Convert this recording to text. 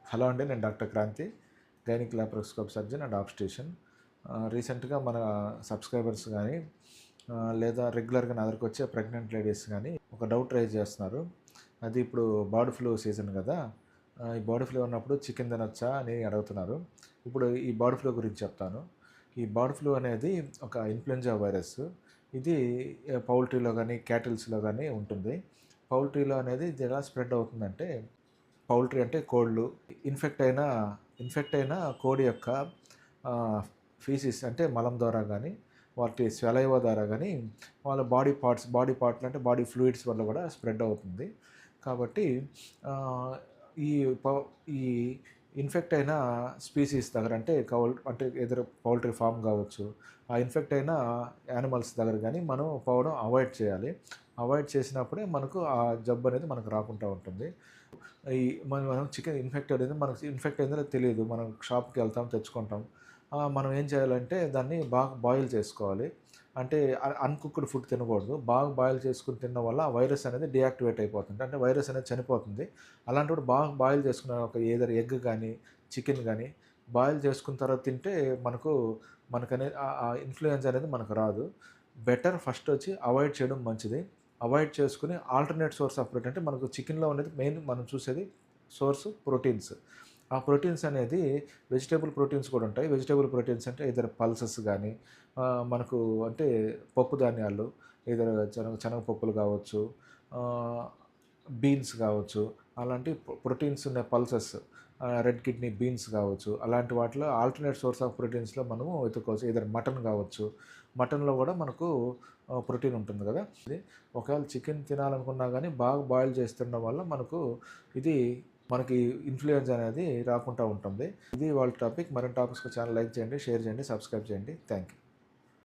Hello అండి, నేను doctor Kranthi, gynaec laparoscope surgeon and obstetrician. రీసెంట్గా మన సబ్స్క్రైబర్స్ కానీ లేదా రెగ్యులర్గా నా దగ్గరకు వచ్చే ప్రెగ్నెంట్ లేడీస్ కానీ ఒక డౌట్ రైజ్ చేస్తున్నారు. అది ఇప్పుడు బర్డ్ ఫ్లూ సీజన్ కదా, ఈ బర్డ్ ఫ్లూ ఉన్నప్పుడు చికెన్ తినొచ్చా అని అడుగుతున్నారు. ఇప్పుడు ఈ బర్డ్ ఫ్లూ గురించి చెప్తాను. ఈ బర్డ్ ఫ్లూ అనేది ఒక ఇన్ఫ్లుయెంజా వైరస్. ఇది పౌల్ట్రీలో కానీ క్యాటిల్స్లో కానీ ఉంటుంది. పౌల్ట్రీలో అనేది ఇది ఎలా స్ప్రెడ్ అవుతుందంటే, పౌల్ట్రీ అంటే కోళ్ళు, ఇన్ఫెక్ట్ అయిన కోడి యొక్క ఫీసిస్ అంటే మలం ద్వారా కానీ వాటి స్వెలైవ ద్వారా కానీ వాళ్ళ బాడీ పార్ట్లు అంటే బాడీ ఫ్లూయిడ్స్ వల్ల కూడా స్ప్రెడ్ అవుతుంది. కాబట్టి ఈ పౌ ఈ ఇన్ఫెక్ట్ అయిన స్పీసీస్ దగ్గర అంటే ఎదురు పౌల్ట్రీ ఫామ్ కావచ్చు, ఆ ఇన్ఫెక్ట్ అయిన యానిమల్స్ దగ్గర కానీ మనం పోవడం అవాయిడ్ చేయాలి. అవాయిడ్ చేసినప్పుడే మనకు ఆ జబ్బు అనేది మనకు రాకుండా ఉంటుంది. ఈ మనం చికెన్ మనకు ఇన్ఫెక్ట్ అయిందో తెలియదు. మనం షాప్‌కి వెళ్తాం, తెచ్చుకుంటాం. మనం ఏం చేయాలంటే దాన్ని బాగా బాయిల్ చేసుకోవాలి. అంటే అన్‌కుక్డ్ ఫుడ్ తినకూడదు. బాగా బాయిల్ చేసుకొని తినడం వల్ల ఆ వైరస్ అనేది డీయాక్టివేట్ అయిపోతుంది. అంటే వైరస్ అనేది చనిపోతుంది. అలాంటప్పుడు బాగా బాయిల్ చేసుకున్న ఒక ఏదర్ ఎగ్ కానీ, చికెన్ కానీ బాయిల్ చేసుకున్న తర్వాత తింటే మనకనేది ఆ ఇన్‌ఫ్లుయెన్జా అనేది మనకు రాదు. బెటర్ ఫస్ట్ వచ్చి అవాయిడ్ చేయడం మంచిది. అవాయిడ్ చేసుకొని ఆల్టర్‌నేట్ సోర్స్ ఆఫ్ ప్రోటీన్, అంటే మనకు చికెన్‌లో ఉండేది మెయిన్ మనం చూసేది సోర్స్ ప్రోటీన్స్. ఆ ప్రోటీన్స్ అనేది వెజిటబుల్ ప్రోటీన్స్ కూడా ఉంటాయి. వెజిటబుల్ ప్రోటీన్స్ అంటే ఇతర పల్సెస్ గానీ, మనకు అంటే పప్పు ధాన్యాలు, ఇతర శనగపప్పులు కావచ్చు, ఆహ్, బీన్స్ కావచ్చు, అలాంటి ప్రోటీన్స్ ఉన్న పల్సెస్, రెడ్ కిడ్నీ బీన్స్ కావచ్చు, అలాంటి వాటిలో ఆల్టర్‌నేట్ సోర్స్ ఆఫ్ ప్రోటీన్స్‌లో మనము వెతుక్కోవచ్చు. ఇతర మటన్ కావచ్చు. మటన్‌లో కూడా మనకు ప్రోటీన్ ఉంటుంది కదా! ఇది ఒకవేళ చికెన్ తినాలనుకున్నా గానీ బాగా బాయిల్ చేసి తినడం వల్ల ఇది మనకి ఇన్‌ఫ్లుయెన్జా అనేది రాకుండా ఉంటుంది. ఇది వాళ్ళ టాపిక్. మరిన్ని టాపిక్స్‌కి ఛానల్ లైక్ చేయండి, షేర్ చేయండి, సబ్స్క్రైబ్ చేయండి. Thank you.